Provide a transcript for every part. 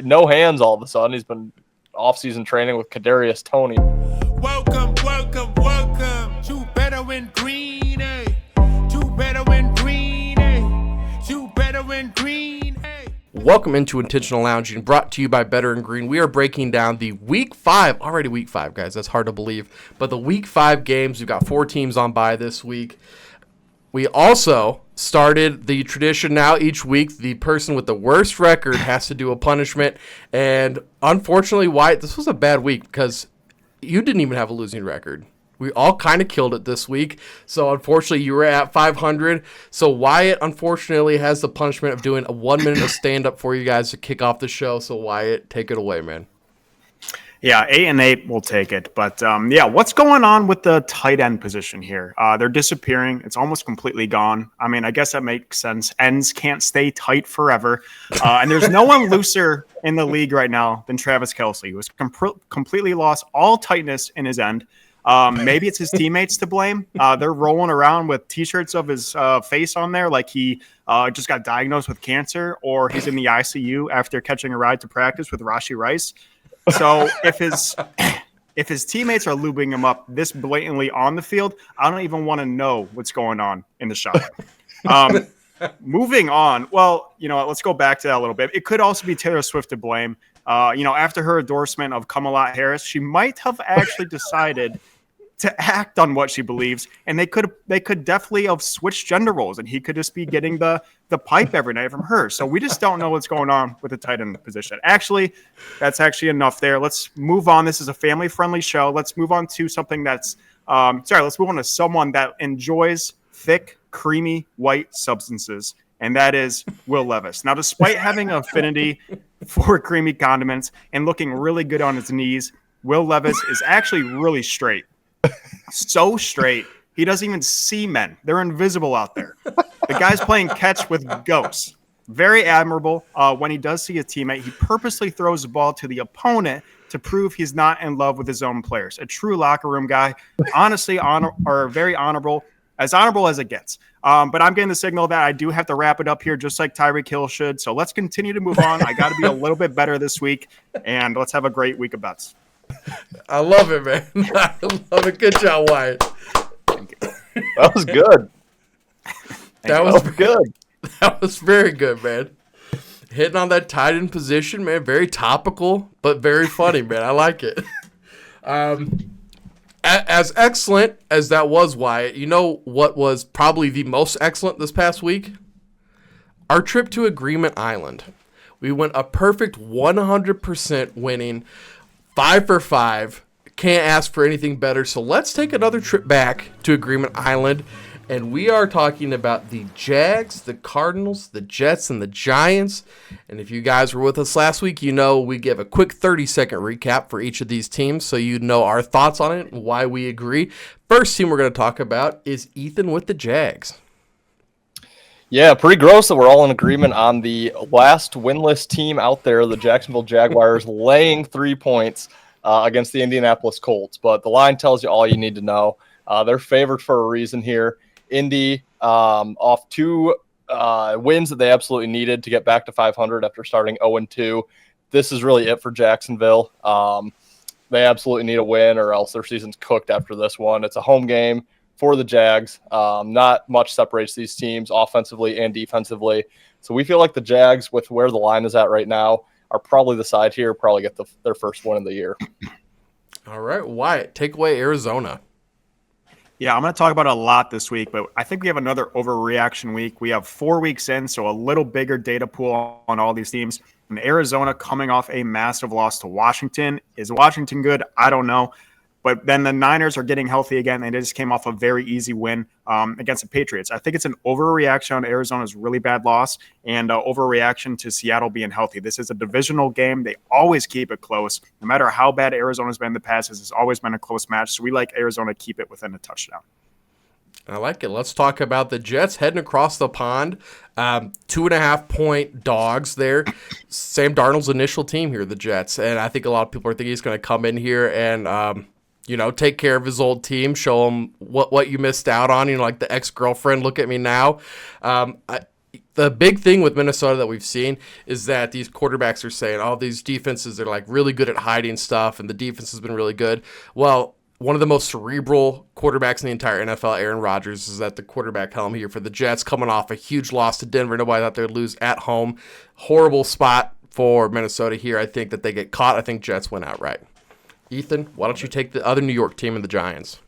no hands all of a sudden. He's been off-season training with Kadarius Toney. Welcome, welcome, welcome to Better in Green, eh? To Better in Green, eh? To Better in Green, eh? Welcome into Intentional Lounging, brought to you by Better in Green. We are breaking down the Week 5, already Week 5, guys. That's hard to believe. But the Week 5 games, we've got 4 teams on bye this week. We also started the tradition now each week. The person with the worst record has to do a punishment. And unfortunately, Wyatt, this was a bad week because you didn't even have a losing record. We all kind of killed it this week. So unfortunately, you were at 500. So Wyatt, unfortunately, has the punishment of doing a 1 minute of stand-up for you guys to kick off the show. So Wyatt, take it away, man. Yeah, 8-8 will take it. But, what's going on with the tight end position here? They're disappearing. It's almost completely gone. I mean, I guess that makes sense. Ends can't stay tight forever. And there's no one looser in the league right now than Travis Kelce, who has completely lost all tightness in his end. Maybe it's his teammates to blame. They're rolling around with T-shirts of his face on there like he just got diagnosed with cancer, or he's in the ICU after catching a ride to practice with Rashee Rice. So if his teammates are lubing him up this blatantly on the field, I don't even want to know what's going on in the shop. Moving on, well, let's go back to that a little bit. It could also be Taylor Swift to blame. After her endorsement of Kamala Harris, she might have actually decided to act on what she believes, and they could definitely have switched gender roles, and he could just be getting the pipe every night from her. So we just don't know what's going on with the tight end position. Actually, that's actually enough there. Let's move on. This is a family-friendly show. Let's move on to something that's let's move on to someone that enjoys thick, creamy, white substances, and that is Will Levis. Now, despite having an affinity for creamy condiments and looking really good on his knees, Will Levis is actually really straight. So straight, he doesn't even see men. They're invisible out there. The guy's playing catch with ghosts. Very admirable. When he does see a teammate, he purposely throws the ball to the opponent to prove he's not in love with his own players. A true locker room guy. Honestly, very honorable as it gets. But I'm getting the signal that I do have to wrap it up here, just like Tyreek Hill should. So let's continue to move on. I got to be a little bit better this week, and let's have a great week of bets. I love it, man. I love it. Good job, Wyatt. Thank you. That was good. That was good. That was very good, man. Hitting on that tight end position, man. Very topical, but very funny, man. I like it. As excellent as that was, Wyatt, you know what was probably the most excellent this past week? Our trip to Agreement Island. We went a perfect 100% winning, 5 for 5. Can't ask for anything better. So let's take another trip back to Agreement Island. And we are talking about the Jags, the Cardinals, the Jets, and the Giants. And if you guys were with us last week, you know we give a quick 30-second recap for each of these teams so you know our thoughts on it and why we agree. First team we're going to talk about is Ethan with the Jags. Yeah, pretty gross that we're all in agreement on the last winless team out there, the Jacksonville Jaguars, laying 3 points against the Indianapolis Colts. But the line tells you all you need to know. They're favored for a reason here. Indy off 2 wins that they absolutely needed to get back to 500 after starting 0-2. This is really it for Jacksonville. They absolutely need a win or else their season's cooked after this one. It's a home game for the Jags. Not much separates these teams offensively and defensively. So we feel like the Jags, with where the line is at right now, are probably the side here, probably get their first win of the year. All right, Wyatt, take away Arizona. Yeah, I'm going to talk about it a lot this week, but I think we have another overreaction week. We have 4 weeks in, so a little bigger data pool on all these teams. And Arizona coming off a massive loss to Washington. Is Washington good? I don't know. But then the Niners are getting healthy again, and they just came off a very easy win against the Patriots. I think it's an overreaction on Arizona's really bad loss and overreaction to Seattle being healthy. This is a divisional game. They always keep it close. No matter how bad Arizona's been in the past, this has always been a close match. So we like Arizona to keep it within a touchdown. I like it. Let's talk about the Jets heading across the pond. 2.5-point dogs there. Sam Darnold's initial team here, the Jets. And I think a lot of people are thinking he's going to come in here and take care of his old team, show him what you missed out on, like the ex-girlfriend, look at me now. the big thing with Minnesota that we've seen is that these quarterbacks are saying, oh, these defenses are like really good at hiding stuff, and the defense has been really good. Well, one of the most cerebral quarterbacks in the entire NFL, Aaron Rodgers, is at the quarterback helm here for the Jets, coming off a huge loss to Denver. Nobody thought they would lose at home. Horrible spot for Minnesota here. I think that they get caught. I think Jets win outright. Ethan, why don't you take the other New York team and the Giants?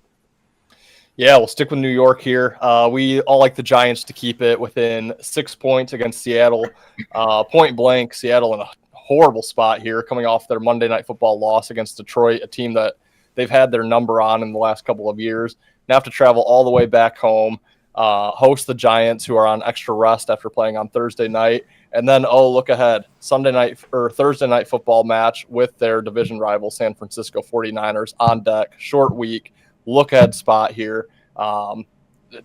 Yeah, we'll stick with New York here. We all like the Giants to keep it within 6 points against Seattle. Point blank, Seattle in a horrible spot here, coming off their Monday Night Football loss against Detroit, a team that they've had their number on in the last couple of years. Now have to travel all the way back home, host the Giants, who are on extra rest after playing on Thursday night. And then, look ahead, Thursday night football match with their division rival, San Francisco 49ers, on deck. Short week. Look ahead spot here.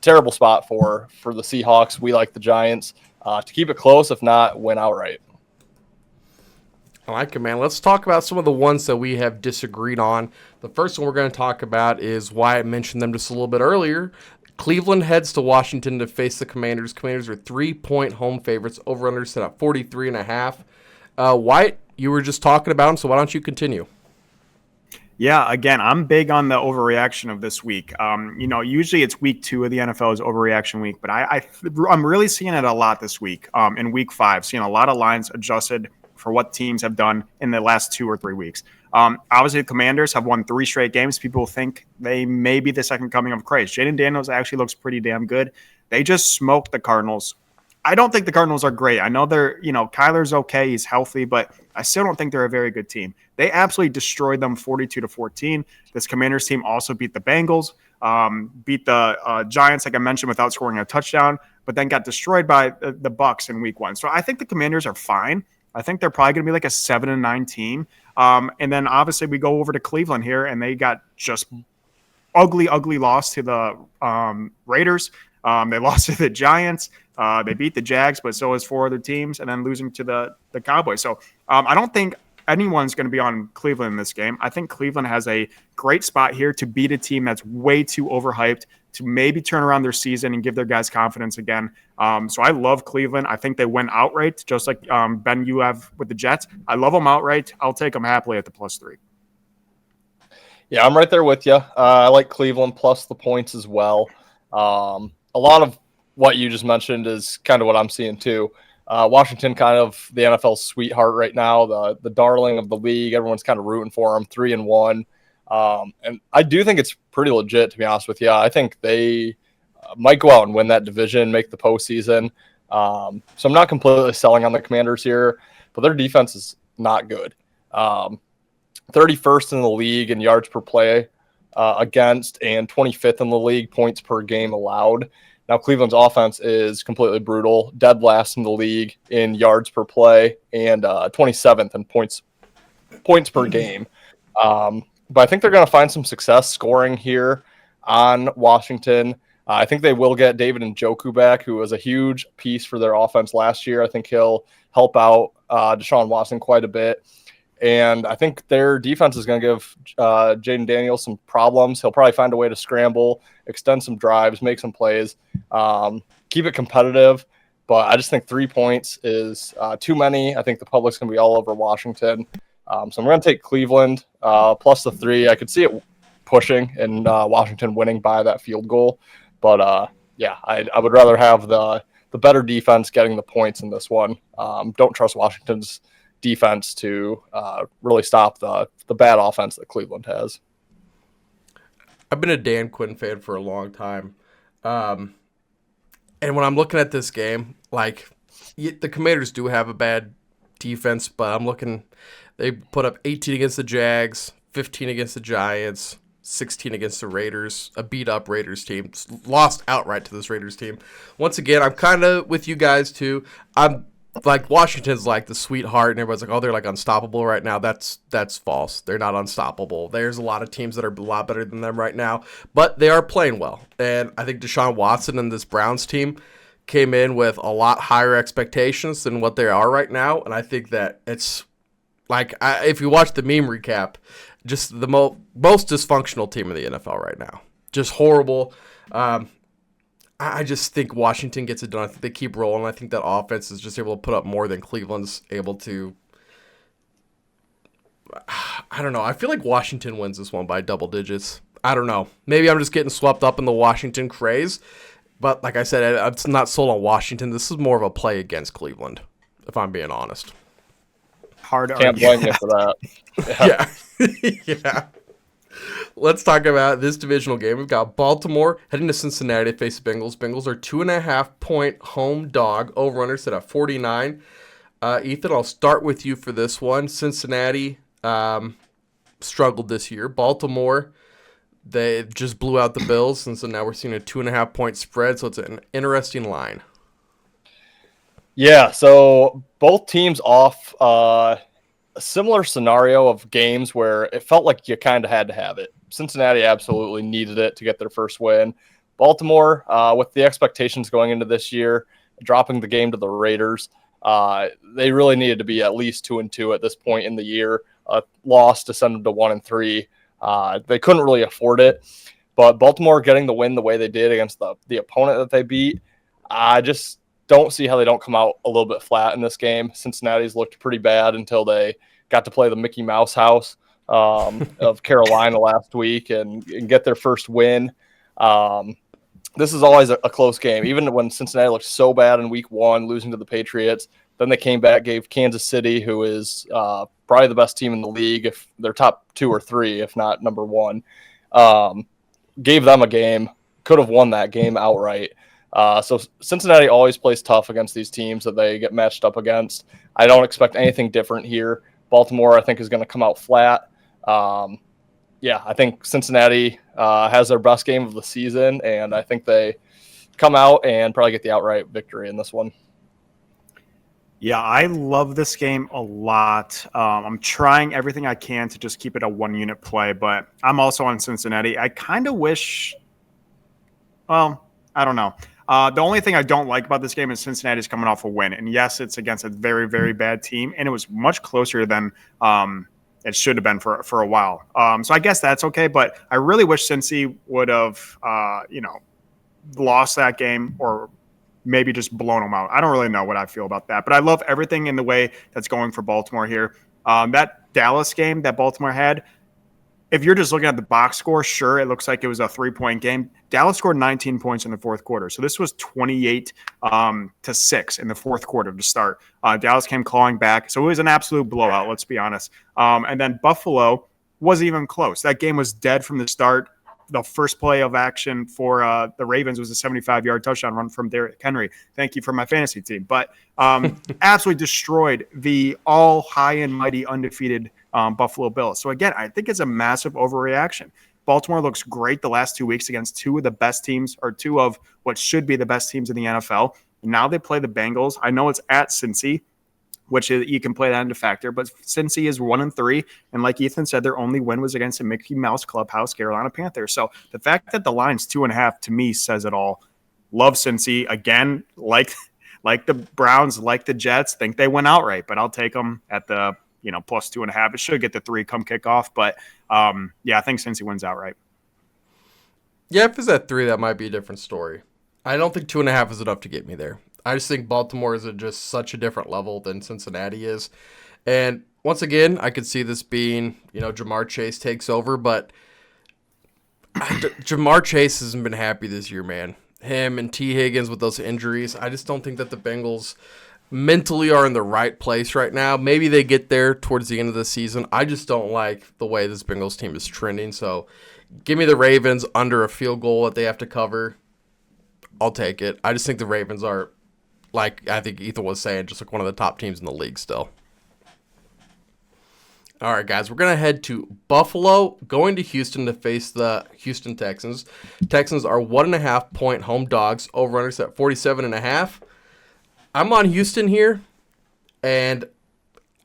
Terrible spot for the Seahawks. We like the Giants to keep it close, if not win outright. I like it, man. Let's talk about some of the ones that we have disagreed on. The first one we're going to talk about is why I mentioned them just a little bit earlier. Cleveland heads to Washington to face the Commanders. Commanders are 3-point home favorites. Over-under set at 43.5. Wyatt, you were just talking about them, so why don't you continue? Yeah, again, I'm big on the overreaction of this week. Usually it's week 2 of the NFL's overreaction week, but I'm really seeing it a lot this week. In week 5, seeing a lot of lines adjusted for what teams have done in the last 2 or 3 weeks. Obviously, the Commanders have won 3 straight games. People think they may be the second coming of Christ. Jaden Daniels actually looks pretty damn good. They just smoked the Cardinals. I don't think the Cardinals are great. I know Kyler's okay. He's healthy, but I still don't think they're a very good team. They absolutely destroyed them 42-14. This Commanders team also beat the Bengals, beat the Giants, like I mentioned, without scoring a touchdown, but then got destroyed by the Bucs in week 1. So I think the Commanders are fine. I think they're probably going to be like a 7-9 team. And then obviously we go over to Cleveland here, and they got just ugly loss to the Raiders. They lost to the Giants. They beat the Jags, but so has 4 other teams, and then losing to the Cowboys. So I don't think anyone's going to be on Cleveland in this game. I think Cleveland has a great spot here to beat a team that's way too overhyped, to maybe turn around their season and give their guys confidence again. So I love Cleveland. I think they win outright, just like Ben, you have with the Jets. I love them outright. I'll take them happily at the +3. Yeah, I'm right there with you. I like Cleveland plus the points as well. A lot of what you just mentioned is kind of what I'm seeing too. Washington, kind of the NFL's sweetheart right now, the darling of the league. Everyone's kind of rooting for them, 3-1. And I do think it's pretty legit, to be honest with you. I think they might go out and win that division, make the postseason. So I'm not completely selling on the Commanders here, but their defense is not good. 31st in the league in yards per play against, and 25th in the league points per game allowed. Now, Cleveland's offense is completely brutal, dead last in the league in yards per play, and 27th in points per game. But I think they're going to find some success scoring here on Washington. I think they will get David Njoku back, who was a huge piece for their offense last year. I think he'll help out Deshaun Watson quite a bit. And I think their defense is going to give Jaden Daniels some problems. He'll probably find a way to scramble, extend some drives, make some plays, keep it competitive. But I just think 3 points is too many. I think the public's going to be all over Washington. So I'm going to take Cleveland plus the 3. I could see it pushing and Washington winning by that field goal. But, I would rather have the better defense getting the points in this one. Don't trust Washington's defense to really stop the bad offense that Cleveland has. I've been a Dan Quinn fan for a long time. And when I'm looking at this game, the Commanders do have a bad defense, but I'm looking, they put up 18 against the Jags, 15 against the Giants, 16 against the Raiders, a beat-up Raiders team. Lost outright to this Raiders team. Once again, I'm kind of with you guys, too. I'm like, Washington's like the sweetheart, and everybody's like, oh, they're like unstoppable right now. That's false. They're not unstoppable. There's a lot of teams that are a lot better than them right now, but they are playing well. And I think Deshaun Watson and this Browns team came in with a lot higher expectations than what they are right now. And I think that it's like, if you watch the meme recap, just the most dysfunctional team in the NFL right now. Just horrible. I just think Washington gets it done. I think they keep rolling. I think that offense is just able to put up more than Cleveland's able to. I don't know. I feel like Washington wins this one by double digits. I don't know. Maybe I'm just getting swept up in the Washington craze. But like I said, I'm not sold on Washington. This is more of a play against Cleveland, if I'm being honest. Hard to Can't argue. blame you for that. Yeah. Yeah. Let's talk about this divisional game. We've got Baltimore heading to Cincinnati to face the Bengals. Bengals are 2.5-point home dog. Over-under set at 49. Ethan, I'll start with you for this one. Cincinnati struggled this year. Baltimore, they just blew out the Bills, and so now we're seeing a 2.5-point spread, so it's an interesting line. Yeah, so both teams off a similar scenario of games where it felt like you kind of had to have it. Cincinnati absolutely needed it to get their first win. Baltimore, with the expectations going into this year, dropping the game to the Raiders, they really needed to be at least 2-2 at this point in the year. Loss to send them to 1-3. They couldn't really afford it. But Baltimore getting the win the way they did against the opponent that they beat, I just don't see how they don't come out a little bit flat in this game. Cincinnati's looked pretty bad until they got to play the Mickey Mouse house of Carolina last week and get their first win. This is always a close game. Even when Cincinnati looked so bad in week one, losing to the Patriots, then they came back, gave Kansas City, who is probably the best team in the league, if they're top 2 or 3, if not number 1, gave them a game, could have won that game outright. So Cincinnati always plays tough against these teams that they get matched up against. I don't expect anything different here. Baltimore, I think, is going to come out flat. I think Cincinnati has their best game of the season, and I think they come out and probably get the outright victory in this one. Yeah, I love this game a lot. I'm trying everything I can to just keep it a one-unit play, but I'm also on Cincinnati. I kind of wish – well, I don't know. The only thing I don't like about this game is Cincinnati's coming off a win. And yes, it's against a very, very bad team, and it was much closer than it should have been for a while. So I guess that's okay, but I really wish Cincy would have, lost that game or maybe just blown them out. I don't really know what I feel about that, but I love everything in the way that's going for Baltimore here. That Dallas game that Baltimore had, if you're just looking at the box score, sure, it looks like it was a 3-point game. Dallas scored 19 points in the fourth quarter. So this was 28-6 in the fourth quarter to start. Dallas came clawing back. So it was an absolute blowout, let's be honest. And then Buffalo wasn't even close. That game was dead from the start. The first play of action for the Ravens was a 75-yard touchdown run from Derrick Henry. Thank you for my fantasy team. But absolutely destroyed the all high and mighty undefeated Buffalo Bills. So again, I think it's a massive overreaction. Baltimore looks great the last 2 weeks against two of the best teams, or two of what should be the best teams in the NFL. Now they play the Bengals. I know it's at Cincy, which is, you can play that into factor, but Cincy is 1-3, and like Ethan said, their only win was against a Mickey Mouse clubhouse, Carolina Panthers. So the fact that the line's 2.5 to me says it all. Love Cincy again, like the Browns, like the Jets, think they went outright, but I'll take them at the plus 2.5. It should get the 3 come kickoff, but I think Cincy wins outright. Yeah, if it's at 3, that might be a different story. I don't think 2.5 is enough to get me there. I just think Baltimore is at just such a different level than Cincinnati is. And once again, I could see this being, Jamar Chase takes over, but Jamar Chase hasn't been happy this year, man. Him and T. Higgins with those injuries. I just don't think that the Bengals mentally are in the right place right now. Maybe they get there towards the end of the season. I just don't like the way this Bengals team is trending. So give me the Ravens under a field goal that they have to cover. I'll take it. I just think the Ravens are, like I think Ethan was saying, just like one of the top teams in the league still. All right, guys, we're going to head to Buffalo, going to Houston to face the Houston Texans. Texans are 1.5-point home dogs. Over-under set 47.5. I'm on Houston here, and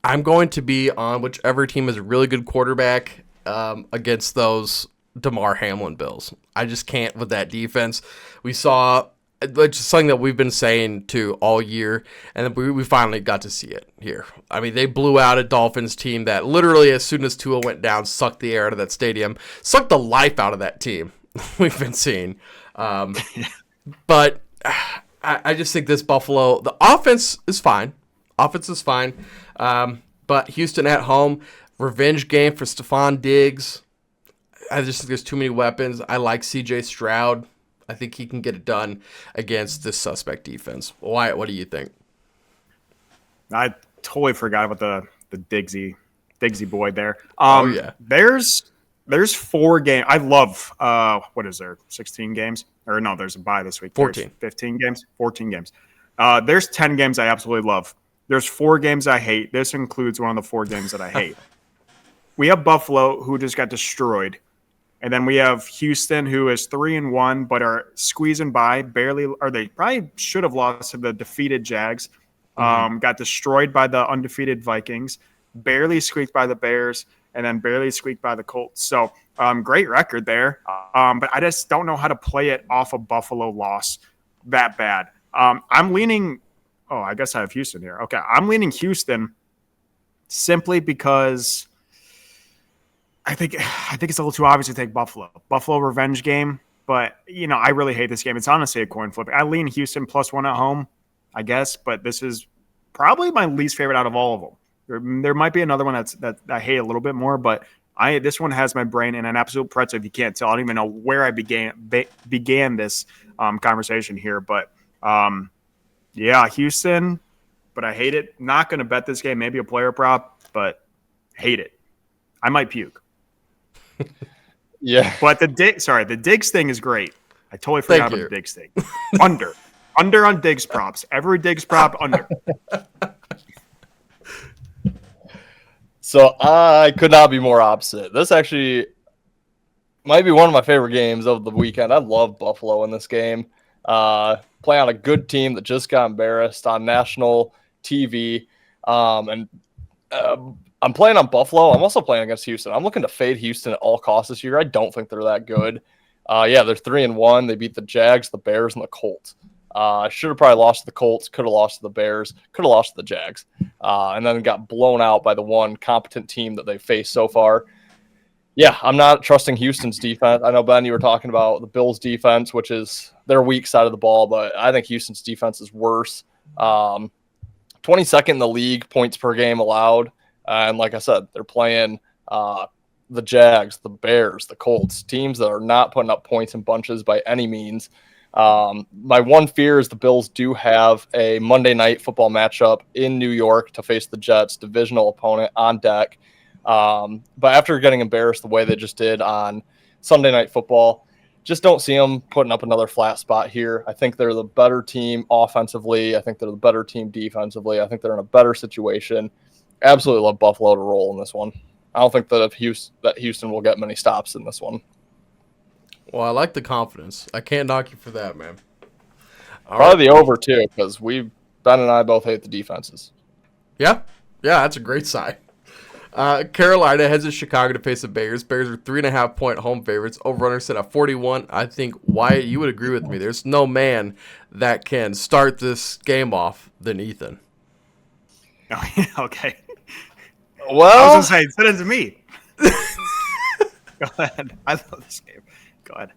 I'm going to be on whichever team has a really good quarterback against those DeMar Hamlin Bills. I just can't with that defense. We saw it's something that we've been saying to all year, and we finally got to see it here. I mean, they blew out a Dolphins team that literally, as soon as Tua went down, sucked the air out of that stadium, sucked the life out of that team we've been seeing. But I just think this Buffalo, the offense is fine. But Houston at home, revenge game for Stephon Diggs. I just think there's too many weapons. I like C.J. Stroud. I think he can get it done against this suspect defense. Wyatt, what do you think? I totally forgot about the Diggsy boy there. Yeah. There's 4 games. I love what is there? 16 games? Or no, there's a bye this week. 14. There's 15 games. 14 games. There's 10 games I absolutely love. There's 4 games I hate. This includes one of the 4 games that I hate. We have Buffalo, who just got destroyed. And then we have Houston, who is 3-1, but are squeezing by, barely, or they probably should have lost to the defeated Jags. Got destroyed by the undefeated Vikings, barely squeaked by the Bears, and then barely squeaked by the Colts. So great record there. But I just don't know how to play it off a Buffalo loss that bad. I'm leaning – oh, I guess I have Houston here. Okay, I'm leaning Houston simply because – I think it's a little too obvious to take Buffalo. Buffalo revenge game, but I really hate this game. It's honestly a coin flip. I lean Houston +1 at home, I guess, but this is probably my least favorite out of all of them. There might be another one that I hate a little bit more, but this one has my brain in an absolute pretzel. If you can't tell, I don't even know where I began this conversation here, but yeah, Houston. But I hate it. Not going to bet this game. Maybe a player prop, but hate it. I might puke. Yeah. But the Diggs thing is great. I totally forgot about the Diggs thing. Under on Diggs props. Every Diggs prop under. So I could not be more opposite. This actually might be one of my favorite games of the weekend. I love Buffalo in this game. Play on a good team that just got embarrassed on national TV. I'm playing on Buffalo. I'm also playing against Houston. I'm looking to fade Houston at all costs this year. I don't think they're that good. They're 3-1. They beat the Jags, the Bears, and the Colts. Should have probably lost to the Colts. Could have lost to the Bears. Could have lost to the Jags. And then got blown out by the one competent team that they've faced so far. Yeah, I'm not trusting Houston's defense. I know, Ben, you were talking about the Bills' defense, which is their weak side of the ball, but I think Houston's defense is worse. 22nd in the league, points per game allowed. And like I said, they're playing the Jags, the Bears, the Colts, teams that are not putting up points in bunches by any means. My one fear is the Bills do have a Monday night football matchup in New York to face the Jets, divisional opponent on deck. But after getting embarrassed the way they just did on Sunday Night Football, just don't see them putting up another flat spot here. I think they're the better team offensively. I think they're the better team defensively. I think they're in a better situation. Absolutely love Buffalo to roll in this one. I don't think that Houston will get many stops in this one. Well, I like the confidence. I can't knock you for that, man. Probably the over, too, because Ben and I both hate the defenses. Yeah, that's a great sign. Carolina heads to Chicago to face the Bears. Bears are 3.5-point home favorites. Over-under set at 41. I think, Wyatt, you would agree with me. There's no man that can start this game off than Ethan. Oh, yeah, okay. Well, I was going to say, send it to me. Go ahead. I love this game. Go ahead.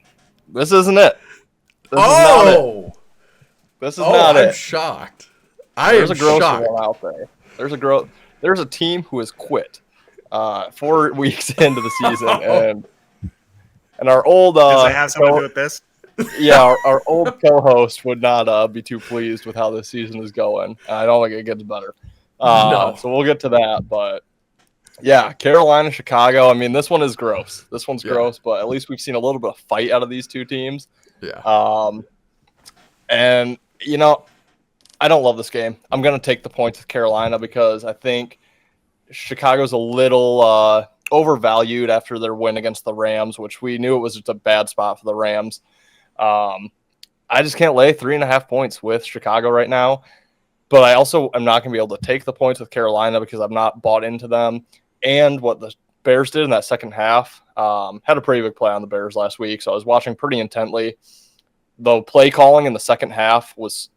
This isn't it. This is not it. I'm shocked. There's a grosser one out there. There's a team who has quit 4 weeks into the season, and our old does it have something to do with this? Yeah, our old co-host would not be too pleased with how this season is going. I don't think it gets better. No. So we'll get to that, but yeah, Carolina, Chicago. I mean, this one is gross. This one's gross, but at least we've seen a little bit of fight out of these two teams. Yeah. And I don't love this game. I'm going to take the points with Carolina because I think Chicago's a little overvalued after their win against the Rams, which we knew it was just a bad spot for the Rams. I just can't lay 3.5 points with Chicago right now. But I also am not going to be able to take the points with Carolina because I'm not bought into them. And what the Bears did in that second half, had a pretty big play on the Bears last week, so I was watching pretty intently. The play calling in the second half was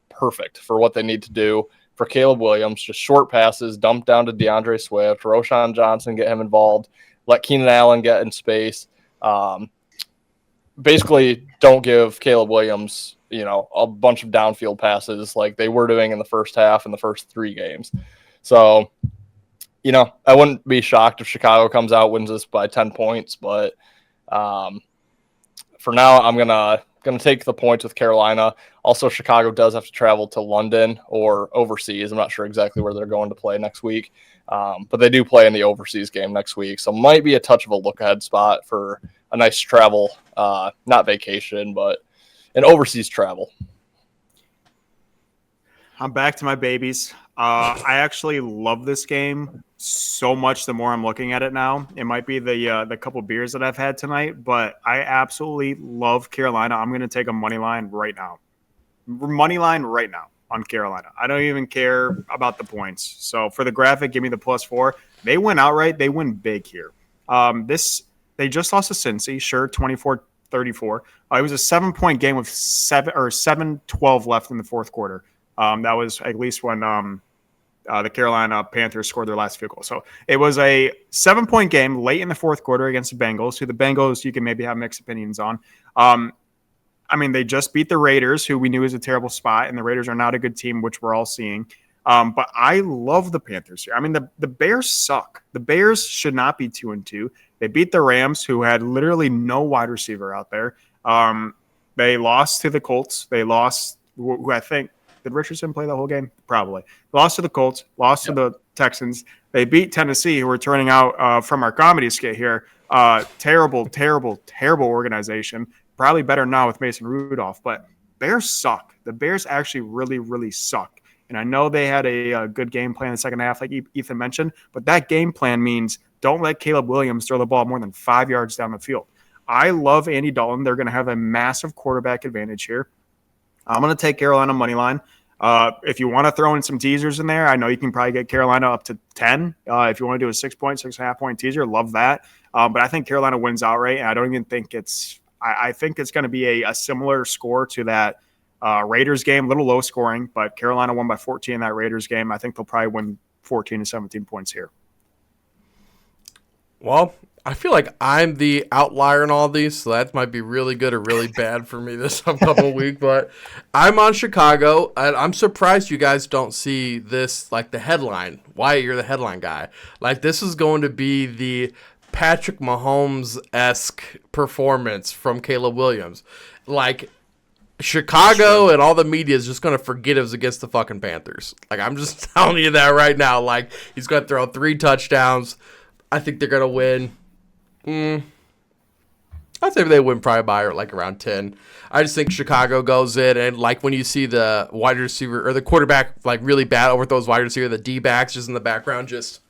perfect for what they need to do. For Caleb Williams, just short passes, dump down to DeAndre Swift, Roshan Johnson, get him involved, let Keenan Allen get in space. basically don't give Caleb Williams, a bunch of downfield passes like they were doing in the first half in the first 3 games. So, I wouldn't be shocked if Chicago comes out, wins this by 10 points, but for now, I'm gonna take the points with Carolina. Also, Chicago does have to travel to London or overseas. I'm not sure exactly where they're going to play next week, but they do play in the overseas game next week, so might be a touch of a look ahead spot for a nice travel, not vacation, but an overseas travel. I'm back to my babies. I actually love this game so much the more I'm looking at it now. It might be the couple beers that I've had tonight, but I absolutely love Carolina. I'm going to take a money line right now. Money line right now on Carolina. I don't even care about the points. So for the graphic, give me the +4. They win outright. They win big here. They just lost to Cincy, sure, 24-34. It was a 7-point game with 7-12 left in the fourth quarter. That was at least when the Carolina Panthers scored their last field goal. So it was a 7-point game late in the fourth quarter against the Bengals, who the Bengals you can maybe have mixed opinions on. They just beat the Raiders, who we knew was a terrible spot, and the Raiders are not a good team, which we're all seeing. But I love the Panthers here. The Bears suck. The Bears should not be 2-2. They beat the Rams, who had literally no wide receiver out there. They lost to the Colts. They lost, who I think, did Richardson play the whole game? Probably. Lost to the Colts, lost to the Texans. They beat Tennessee, who are turning out from our comedy skit here. Terrible, terrible, terrible organization. Probably better now with Mason Rudolph, but Bears suck. The Bears actually really, really suck. And I know they had a good game plan in the second half, like Ethan mentioned, but that game plan means don't let Caleb Williams throw the ball more than 5 yards down the field. I love Andy Dalton. They're going to have a massive quarterback advantage here. I'm going to take Carolina money line. If you want to throw in some teasers in there, I know you can probably get Carolina up to 10. If you want to do a 6.5 point teaser, love that. But I think Carolina wins outright, and I don't even think I think it's going to be a similar score to that Raiders game, a little low scoring, but Carolina won by 14 in that Raiders game. I think they'll probably win 14 to 17 points here. Well, I feel like I'm the outlier in all these, so that might be really good or really bad for me this upcoming week. But I'm on Chicago, and I'm surprised you guys don't see this like the headline. Wyatt, you're the headline guy. Like, this is going to be the Patrick Mahomes-esque performance from Caleb Williams. Like, Chicago and all the media is just going to forget it was against the fucking Panthers. Like, I'm just telling you that right now. Like, he's going to throw 3 touchdowns. I think they're going to win. I'd say they win probably by like around 10. I just think Chicago goes in, and like when you see the wide receiver or the quarterback like really bad overthrows wide receiver, the D-backs just in the background just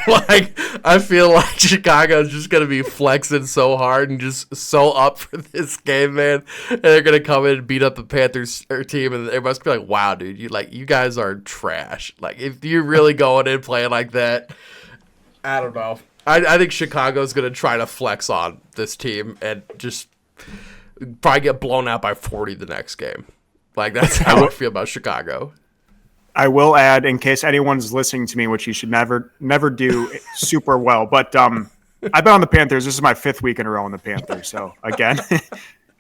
like I feel like Chicago's just going to be flexing so hard and just so up for this game, man. And they're going to come in and beat up the Panthers team, and everybody's going to be like, wow, dude, you guys are trash. Like, if you're really going in playing like that, I don't know. I think Chicago's going to try to flex on this team and just probably get blown out by 40 the next game. Like, that's how I feel about Chicago. I will add, in case anyone's listening to me, which you should never do super well, but I've been on the Panthers. This is my 5th week in a row on the Panthers. So, again,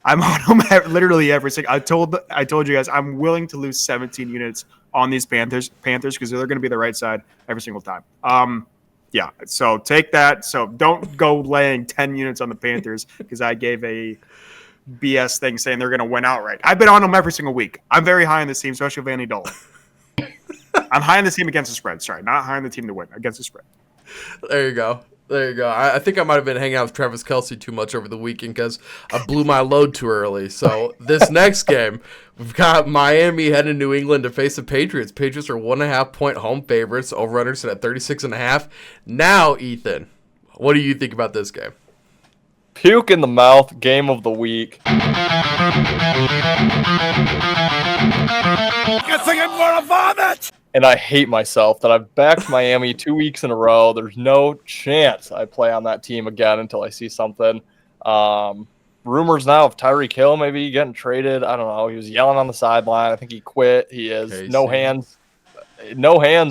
I'm on them literally every single. I told you guys I'm willing to lose 17 units on these Panthers because they're going to be the right side every single time. Yeah, so take that. So don't go laying 10 units on the Panthers because I gave a BS thing saying they're going to win outright. I've been on them every single week. I'm very high on this team, especially with Andy Dalton. I'm high on the team against the spread. Sorry, not high on the team to win, against the spread. There you go. I think I might have been hanging out with Travis Kelce too much over the weekend because I blew my load too early. So this next game, we've got Miami heading to New England to face the Patriots. Patriots are 1.5-point home favorites. Over-under set at 36.5. Now, Ethan, what do you think about this game? Puke in the mouth, game of the week. Good thing I'm gonna vomit! And I hate myself that I've backed Miami 2 weeks in a row. There's no chance I play on that team again until I see something. Rumors now of Tyreek Hill maybe getting traded. I don't know. He was yelling on the sideline. I think he quit. He is no hands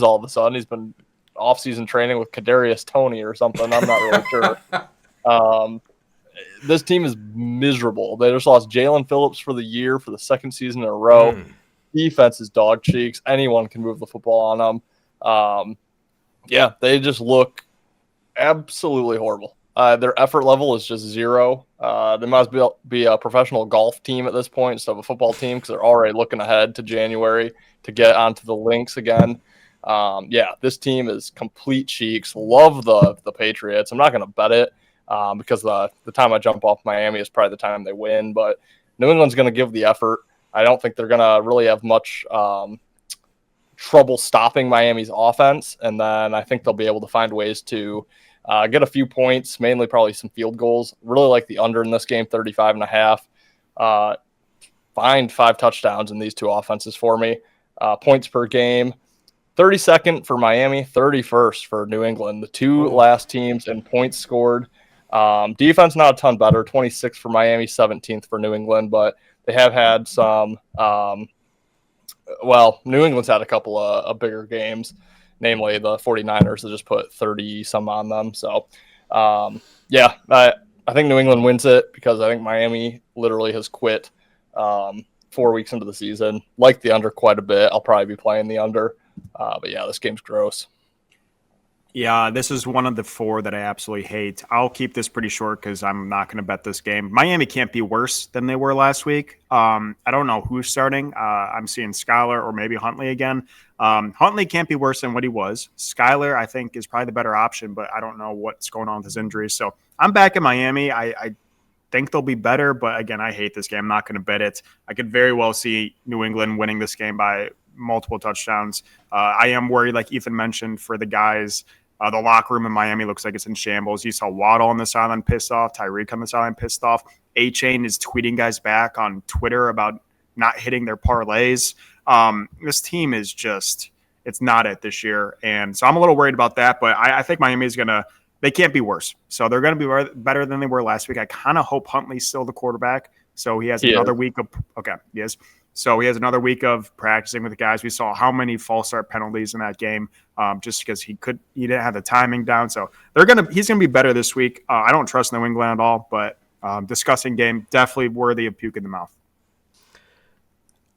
all of a sudden. He's been off-season training with Kadarius Toney or something. I'm not really sure. this team is miserable. They just lost Jalen Phillips for the year for the second season in a row. Defense is dog cheeks. Anyone can move the football on them. Yeah, they just look absolutely horrible. Their effort level is just zero. They must be a professional golf team at this point instead of a football team because they're already looking ahead to January to get onto the links again. Yeah, this team is complete cheeks. Love the Patriots. I'm not going to bet it because the time I jump off Miami is probably the time they win. But New England's going to give the effort. I don't think they're going to really have much trouble stopping Miami's offense. And then I think they'll be able to find ways to get a few points, mainly probably some field goals. Really like the under in this game, 35.5. Find 5 touchdowns in these two offenses for me. Points per game, 32nd for Miami, 31st for New England. The two last teams in points scored. Defense not a ton better, 26th for Miami, 17th for New England, but they have had some New England's had a couple of bigger games, namely the 49ers that just put 30-some on them. So, yeah, I think New England wins it because I think Miami literally has quit 4 weeks into the season. Like the under quite a bit. I'll probably be playing the under. But, yeah, this game's gross. Yeah, this is one of the 4 that I absolutely hate. I'll keep this pretty short because I'm not going to bet this game. Miami can't be worse than they were last week. I don't know who's starting. I'm seeing Skylar or maybe Huntley again. Huntley can't be worse than what he was. Skylar, I think, is probably the better option, but I don't know what's going on with his injuries. So I'm back in Miami. I think they'll be better, but again, I hate this game. I'm not going to bet it. I could very well see New England winning this game by multiple touchdowns. I am worried, like Ethan mentioned, for the guys. The locker room in Miami looks like it's in shambles. You saw Waddle on the sideline pissed off. Tyreek on the sideline pissed off. A-Chain is tweeting guys back on Twitter about not hitting their parlays. This team is just – it's not it this year. And so I'm a little worried about that, but I think Miami is going to – they can't be worse. So they're going to be better than they were last week. I kind of hope Huntley's still the quarterback. So he has another week of – okay, he is. So he has another week of practicing with the guys. We saw how many false start penalties in that game, just because he didn't have the timing down. So he's gonna be better this week. I don't trust New England at all, but disgusting game, definitely worthy of puke in the mouth.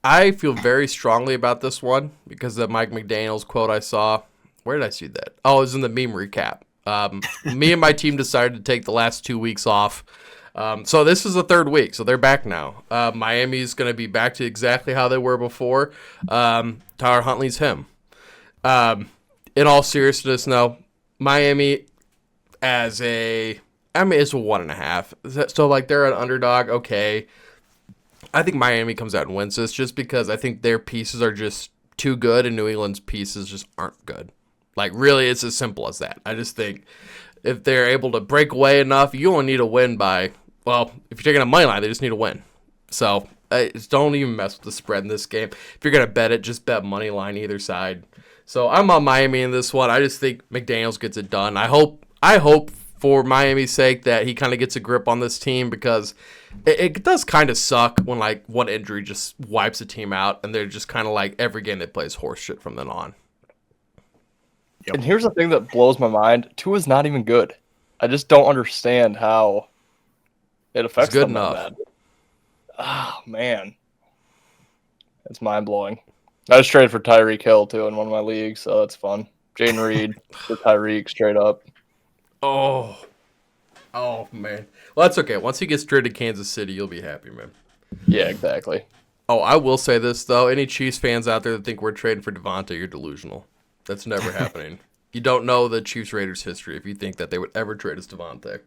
I feel very strongly about this one because of Mike McDaniel's quote I saw. Where did I see that? Oh, it was in the meme recap. Me and my team decided to take the last 2 weeks off. So this is the 3rd week, so they're back now. Miami's going to be back to exactly how they were before. Tyler Huntley's him. In all seriousness, no. Miami it's a 1.5. So, like, they're an underdog, okay. I think Miami comes out and wins this just because I think their pieces are just too good and New England's pieces just aren't good. Like, really, it's as simple as that. I just think if they're able to break away enough, you only need to win by... Well, if you're taking a money line, they just need to win. So don't even mess with the spread in this game. If you're going to bet it, just bet money line either side. So I'm on Miami in this one. I just think McDaniels gets it done. I hope for Miami's sake that he kind of gets a grip on this team because it does kind of suck when like one injury just wipes a team out and they're just kind of like every game they play is horse shit from then on. Yep. And here's the thing that blows my mind. Tua's not even good. I just don't understand how it affects them that bad. Oh, man. It's mind-blowing. I just traded for Tyreek Hill, too, in one of my leagues, so that's fun. Jaden Reed for Tyreek, straight up. Oh, man. Well, that's okay. Once he gets traded to Kansas City, you'll be happy, man. Yeah, exactly. Oh, I will say this, though. Any Chiefs fans out there that think we're trading for Devontae, you're delusional. That's never happening. You don't know the Chiefs-Raiders history if you think that they would ever trade us Devontae.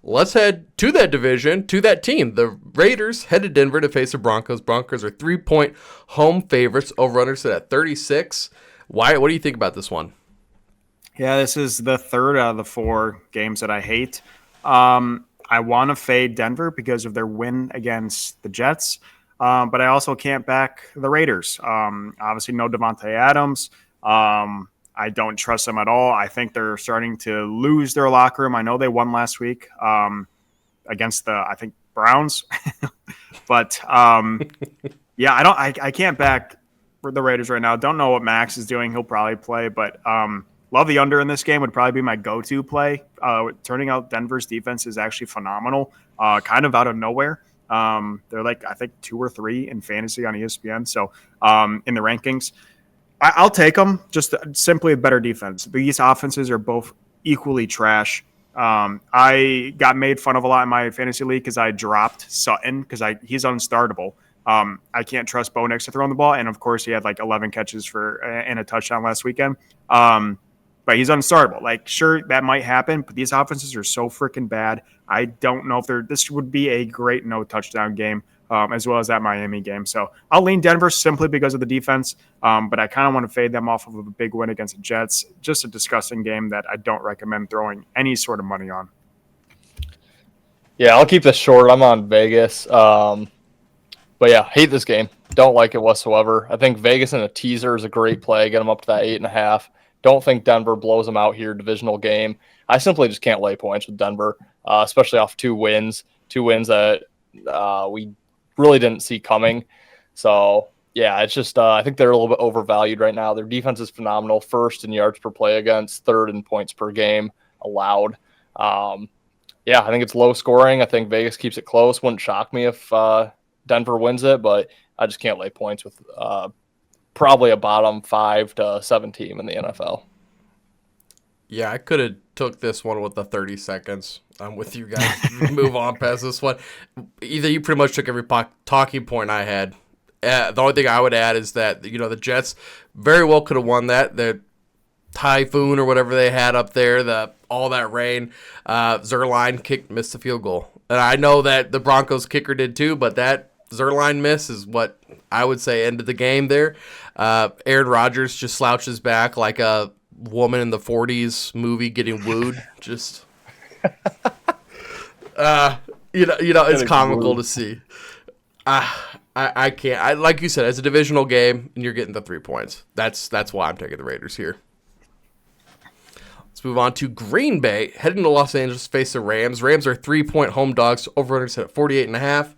Let's head to that division, to that team. The Raiders head to Denver to face the Broncos. Broncos are 3-point home favorites. Over-under set at 36. Wyatt, what do you think about this one? Yeah, this is the 3rd out of the 4 games that I hate. I want to fade Denver because of their win against the Jets, but I also can't back the Raiders. Obviously, no Devontae Adams. I don't trust them at all. I think they're starting to lose their locker room. I know they won last week against the Browns, but I can't back the Raiders right now. Don't know what Max is doing. He'll probably play, but love the under in this game. Would probably be my go-to play. Turning out Denver's defense is actually phenomenal, kind of out of nowhere. They're like, I think 2 or 3 in fantasy on ESPN. So in the rankings, I'll take them. Just simply a better defense. These offenses are both equally trash. I got made fun of a lot in my fantasy league because I dropped Sutton because he's unstartable. I can't trust Bo Nix to throw the ball, and of course he had like 11 catches and a touchdown last weekend. But he's unstartable. Like, sure, that might happen, but these offenses are so freaking bad. I don't know if this would be a great no touchdown game, as well as that Miami game. So I'll lean Denver simply because of the defense, but I kind of want to fade them off of a big win against the Jets. Just a disgusting game that I don't recommend throwing any sort of money on. Yeah, I'll keep this short. I'm on Vegas. But yeah, hate this game. Don't like it whatsoever. I think Vegas in a teaser is a great play. Get them up to that 8.5. Don't think Denver blows them out here. Divisional game. I simply just can't lay points with Denver, especially off 2 wins. 2 wins that we really didn't see coming. So yeah, it's just I think they're a little bit overvalued right now. Their defense is phenomenal. 1st in yards per play against, 3rd in points per game allowed. Yeah, I think it's low scoring. I think Vegas keeps it close. Wouldn't shock me if Denver wins it, but I just can't lay points with probably a bottom 5 to 7 team in the NFL. Yeah, I could have took this one with the 30 seconds. I'm with you guys. Move on past this one. Either you pretty much took every talking point I had. The only thing I would add is that, the Jets very well could have won that. The typhoon or whatever they had up there, all that rain. Zerline missed the field goal. And I know that the Broncos kicker did too, but that Zerline miss is what I would say ended the game there. Aaron Rodgers just slouches back like a woman in the 40s movie getting wooed. Just, it's comical to see. I can't. Like you said, it's a divisional game, and you're getting the 3 points. That's why I'm taking the Raiders here. Let's move on to Green Bay, heading to Los Angeles to face the Rams. Rams are 3-point home dogs. Over-under set at 48.5.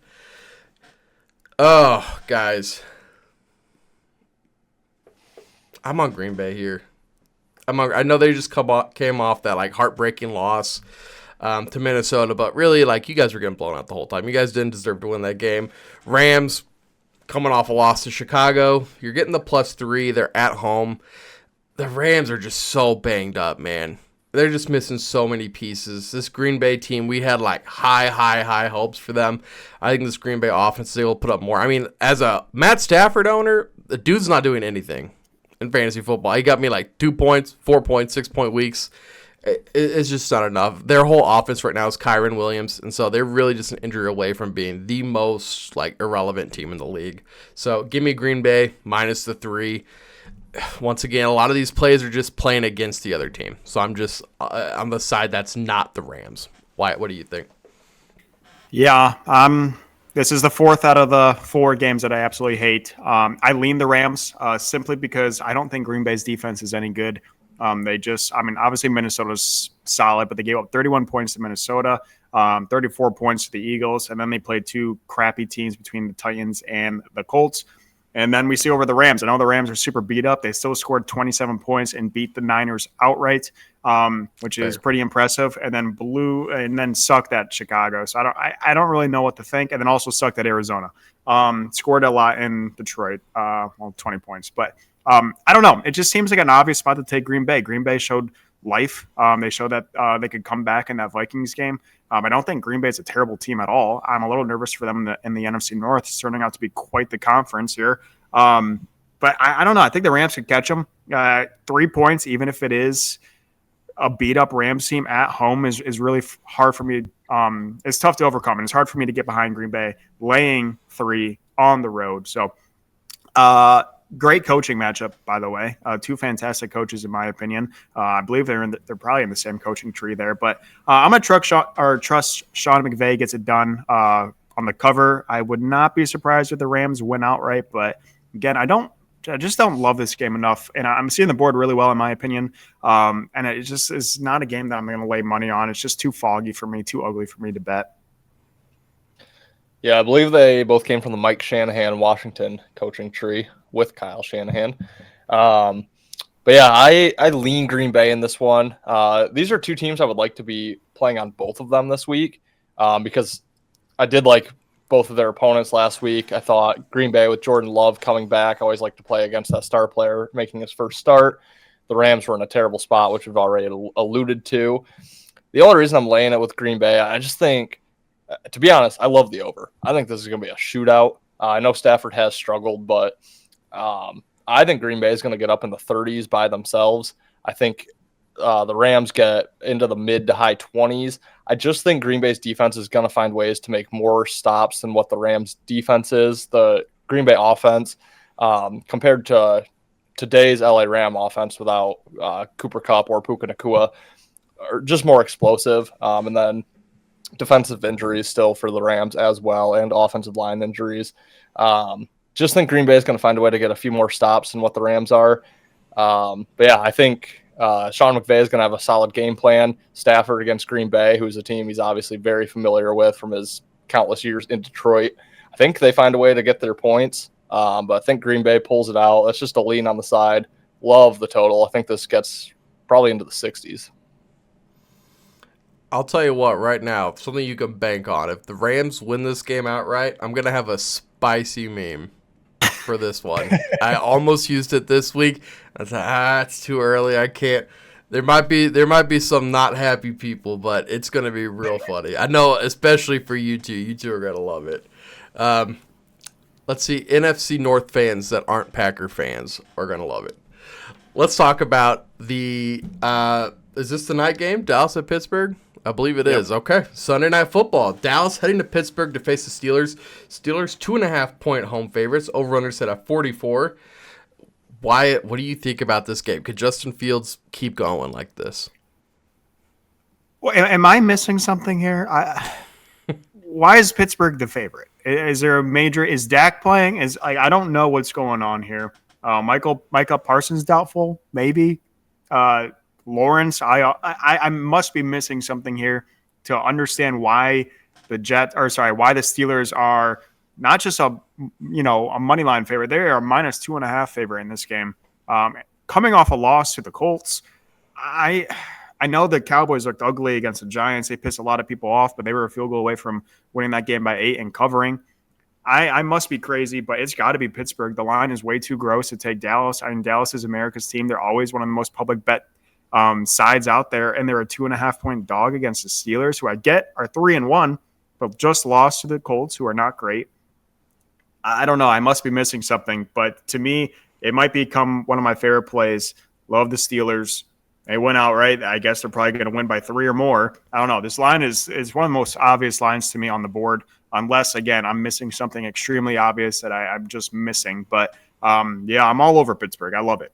Oh, guys. I'm on Green Bay here. I know they just came off that heartbreaking loss to Minnesota, but really, you guys were getting blown out the whole time. You guys didn't deserve to win that game. Rams coming off a loss to Chicago. You're getting the +3. They're at home. The Rams are just so banged up, man. They're just missing so many pieces. This Green Bay team, we had high hopes for them. I think this Green Bay offense, they will put up more. I mean, as a Matt Stafford owner, the dude's not doing anything in fantasy football. He got me 2 points, 4 points, 6-point weeks. It's just not enough. Their whole offense right now is Kyron Williams, and so they're really just an injury away from being the most irrelevant team in the league. So give me Green Bay minus the 3. Once again, a lot of these plays are just playing against the other team. So I'm just on the side that's not the Rams. Wyatt, what do you think? Yeah, this is the 4th out of the 4 games that I absolutely hate. I lean the Rams simply because I don't think Green Bay's defense is any good. Obviously Minnesota's solid, but they gave up 31 points to Minnesota, 34 points to the Eagles, and then they played 2 crappy teams between the Titans and the Colts. And then we see over the Rams. I know the Rams are super beat up. They still scored 27 points and beat the Niners outright, which is pretty impressive. And then sucked at Chicago. So I don't really know what to think. And then also sucked at Arizona. Scored a lot in Detroit, 20 points. But I don't know. It just seems like an obvious spot to take Green Bay. Green Bay showed life. They showed that they could come back in that Vikings game. I don't think Green Bay is a terrible team at all. I'm a little nervous for them in the NFC North. It's turning out to be quite the conference here. But I don't know. I think the Rams could catch them. 3 points, even if it is a beat-up Rams team at home, is really hard for me. It's tough to overcome, and it's hard for me to get behind Green Bay laying 3 on the road. So great coaching matchup, by the way. 2 fantastic coaches, in my opinion. I believe they're probably in the same coaching tree there. But I'm gonna trust Sean McVay gets it done on the cover. I would not be surprised if the Rams win outright. But again, I just don't love this game enough, and I'm seeing the board really well, in my opinion. And it just is not a game that I'm going to lay money on. It's just too foggy for me, too ugly for me to bet. Yeah, I believe they both came from the Mike Shanahan Washington coaching tree with Kyle Shanahan. But yeah, I lean Green Bay in this one. These are two teams I would like to be playing on both of them this week, because I did like both of their opponents last week. I thought Green Bay with Jordan Love coming back, I always like to play against that star player making his first start. The Rams were in a terrible spot, which we've already alluded to. The only reason I'm laying it with Green Bay, I just think, to be honest, I love the over. I think this is going to be a shootout. I know Stafford has struggled, but I think Green Bay is going to get up in the 30s by themselves. I think the Rams get into the mid to high 20s. I just think Green Bay's defense is going to find ways to make more stops than what the Rams' defense is. The Green Bay offense, compared to today's LA Ram offense without Cooper Kupp or Puka Nacua, are just more explosive. And then defensive injuries still for the Rams as well, and offensive line injuries. Just think Green Bay is going to find a way to get a few more stops than what the Rams are. But yeah, I think Sean McVay is going to have a solid game plan. Stafford against Green Bay, who's a team he's obviously very familiar with from his countless years in Detroit. I think they find a way to get their points, but I think Green Bay pulls it out. That's just a lean on the side. Love the total. I think this gets probably into the 60s. I'll tell you what, right now, something you can bank on. If the Rams win this game outright, I'm going to have a spicy meme for this one. I almost used it this week. I was like, it's too early. I can't. There might be some not happy people, but it's going to be real funny. I know, especially for you two. You two are going to love it. Let's see. NFC North fans that aren't Packer fans are going to love it. Let's talk about the is this the night game? Dallas at Pittsburgh? I believe it is. Okay. Sunday Night Football. Dallas heading to Pittsburgh to face the Steelers. Steelers 2.5-point home favorites. Over-under set at 44. Wyatt, what do you think about this game? Could Justin Fields keep going like this? Well, am I missing something here? Why is Pittsburgh the favorite? Is there a major? Is Dak playing? I don't know what's going on here. Micah Parsons doubtful, maybe. Lawrence, I must be missing something here to understand why the Steelers are not just a money line favorite. They are -2.5 favorite in this game. Coming off a loss to the Colts, I know the Cowboys looked ugly against the Giants. They pissed a lot of people off, but they were a field goal away from winning that game by 8 and covering. I must be crazy, but it's got to be Pittsburgh. The line is way too gross to take Dallas. I mean, Dallas is America's team. They're always one of the most public bet sides out there, and they're a 2.5-point dog against the Steelers, who I get are 3-1, but just lost to the Colts, who are not great. I don't know. I must be missing something, but to me, it might become one of my favorite plays. Love the Steelers. They went out right. I guess they're probably going to win by 3 or more. I don't know. This line is one of the most obvious lines to me on the board, unless, again, I'm missing something extremely obvious that I'm just missing. But, yeah, I'm all over Pittsburgh. I love it.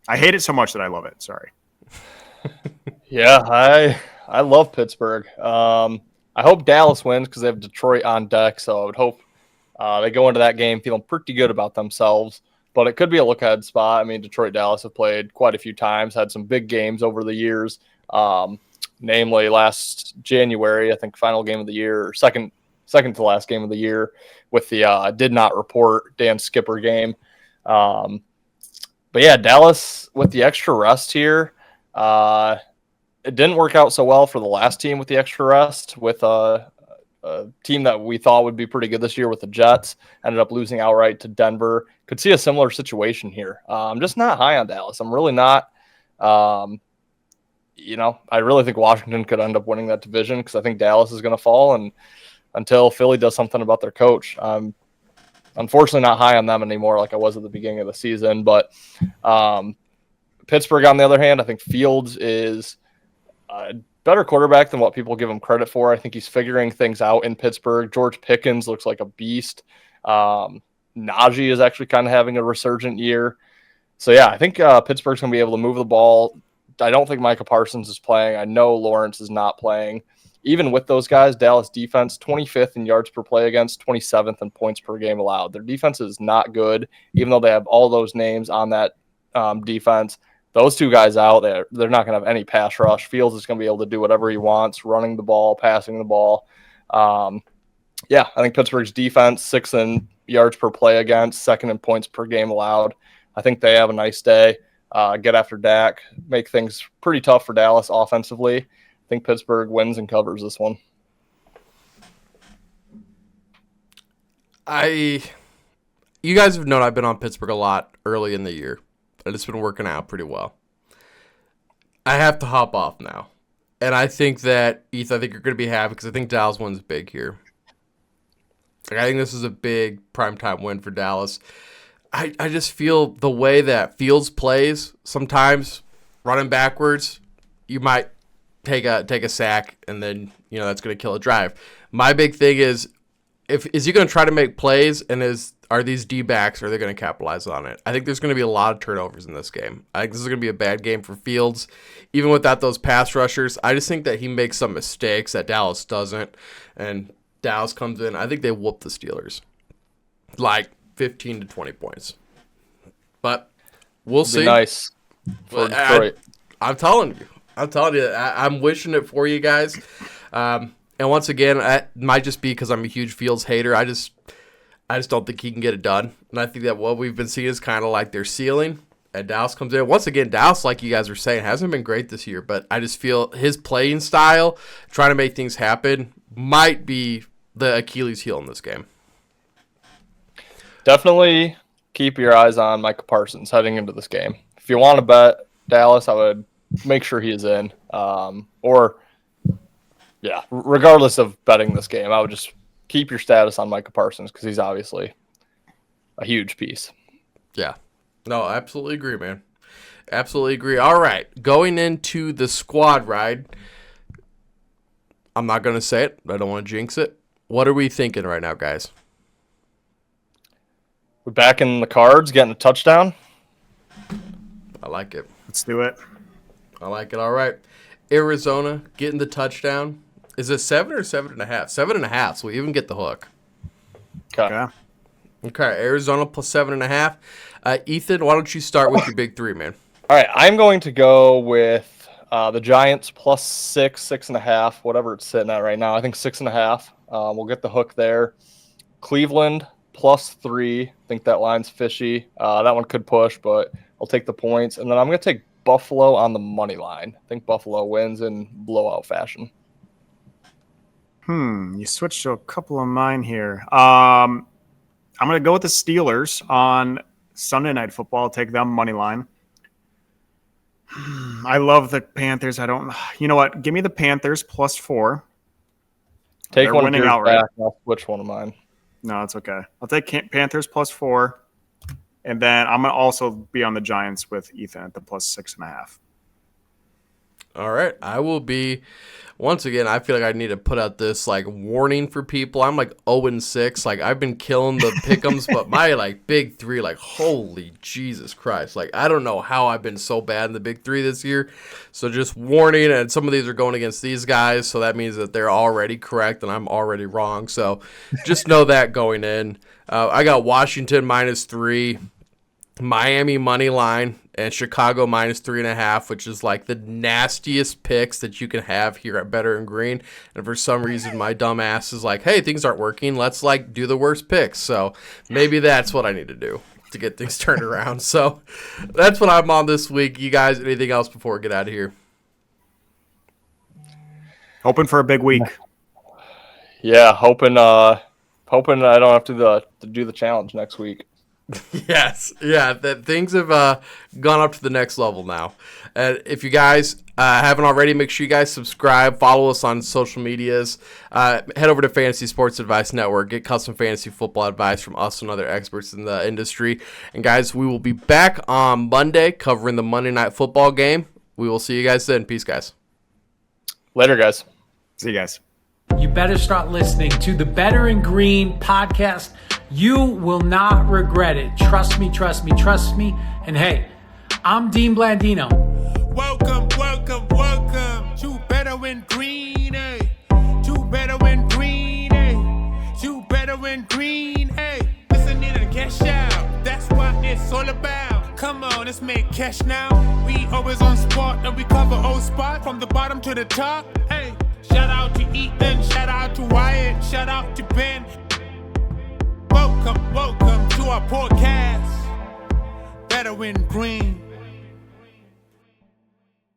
I hate it so much that I love it. Sorry. Yeah, I love Pittsburgh. I hope Dallas wins because they have Detroit on deck, so I would hope they go into that game feeling pretty good about themselves. But it could be a look-ahead spot. I mean, Detroit-Dallas have played quite a few times, had some big games over the years, namely last January, I think final game of the year, or second to last game of the year with the did not report Dan Skipper game. But yeah, Dallas with the extra rest here. It didn't work out so well for the last team with the extra rest, with a team that we thought would be pretty good this year with the Jets. Ended up losing outright to Denver. Could see a similar situation here. I'm just not high on Dallas. I'm really not. I really think Washington could end up winning that division because I think Dallas is going to fall. And until Philly does something about their coach, I'm unfortunately not high on them anymore like I was at the beginning of the season. But Pittsburgh, on the other hand, I think Fields is a better quarterback than what people give him credit for. I think he's figuring things out in Pittsburgh. George Pickens looks like a beast. Najee is actually kind of having a resurgent year. So, yeah, I think Pittsburgh's going to be able to move the ball. I don't think Micah Parsons is playing. I know Lawrence is not playing. Even with those guys, Dallas defense, 25th in yards per play against, 27th in points per game allowed. Their defense is not good, even though they have all those names on that defense. Those two guys out there, they're not going to have any pass rush. Fields is going to be able to do whatever he wants, running the ball, passing the ball. Yeah, I think Pittsburgh's defense, 6th in yards per play against, 2nd in points per game allowed. I think they have a nice day. get after Dak, make things pretty tough for Dallas offensively. I think Pittsburgh wins and covers this one. You guys have known I've been on Pittsburgh a lot early in the year, and it's been working out pretty well. I have to hop off now. And I think that, Ethan, I think you're going to be happy because I think Dallas wins big here. Like, I think this is a big primetime win for Dallas. I just feel the way that Fields plays, sometimes running backwards, you might take a sack, and then, that's going to kill a drive. My big thing is he going to try to make plays, and are these D-backs, are they going to capitalize on it? I think there's going to be a lot of turnovers in this game. I think this is going to be a bad game for Fields. Even without those pass rushers, I just think that he makes some mistakes that Dallas doesn't, and Dallas comes in. I think they whoop the Steelers, like 15 to 20 points. But we'll see. Nice for Detroit. I'm telling you. I'm wishing it for you guys. And once again, it might just be because I'm a huge Fields hater. I just don't think he can get it done. And I think that what we've been seeing is kind of like their ceiling. And Dallas comes in. Once again, Dallas, like you guys were saying, hasn't been great this year. But I just feel his playing style, trying to make things happen, might be the Achilles heel in this game. Definitely keep your eyes on Micah Parsons heading into this game. If you want to bet Dallas, I would make sure he is in. Regardless of betting this game, I would just keep your status on Micah Parsons because he's obviously a huge piece. Yeah. No, absolutely agree, man. Absolutely agree. All right, going into the squad ride. I'm not going to say it. I don't want to jinx it. What are we thinking right now, guys? We're back in the cards, getting a touchdown. I like it. Let's do it. I like it. All right. Arizona getting the touchdown. Is it 7 or 7.5? 7.5, so we even get the hook. Okay. Okay, Arizona plus 7.5. Ethan, why don't you start with your big three, man? All right, I'm going to go with the Giants plus 6.5, whatever it's sitting at right now. I think 6.5. We'll get the hook there. Cleveland plus 3. I think that line's fishy. That one could push, but I'll take the points. And then I'm going to take Buffalo on the money line. I think Buffalo wins in blowout fashion. You switched to a couple of mine here. I'm going to go with the Steelers on Sunday Night Football. I'll take them money line. I love the Panthers. You know what? Give me the Panthers plus 4. Take They're one winning of yours outright. back. I'll switch one of mine. No, it's okay. I'll take Panthers plus 4. And then I'm going to also be on the Giants with Ethan at the plus 6.5. All right. I will be, once again, I feel like I need to put out this warning for people. I'm 0-6. I've been killing the pick'ems, but my big three, holy Jesus Christ. I don't know how I've been so bad in the big three this year. So just warning, and some of these are going against these guys. So that means that they're already correct and I'm already wrong. So just know that going in. I got Washington minus 3. Miami money line and Chicago minus 3.5, which is the nastiest picks that you can have here at Better and Green. And for some reason, my dumb ass is hey, things aren't working. Let's do the worst picks. So maybe that's what I need to do to get things turned around. So that's what I'm on this week. You guys, anything else before we get out of here? Hoping for a big week. Yeah, hoping I don't have to do the challenge next week. Yes, yeah, that things have gone up to the next level now. And if you guys haven't already, make sure you guys subscribe, follow us on social medias, head over to Fantasy Sports Advice Network, get custom fantasy football advice from us and other experts in the industry. And guys, we will be back on Monday covering the Monday Night Football game. We will see you guys then. Peace, guys. Later, guys. See you guys. You better start listening to the Better and Green podcast. You will not regret it. Trust me, trust me, trust me. And hey, I'm Dean Blandino. Welcome, welcome, welcome to Better and Green, eh? To Better and Green, eh? To Better and Green, eh? Listen in and cash out. That's what it's all about. Come on, let's make cash now. We always on spot and we cover all spot from the bottom to the top. Hey, shout out to Ethan, shout out to Wyatt, shout out to Ben. Welcome, welcome to our podcast. Better and Green.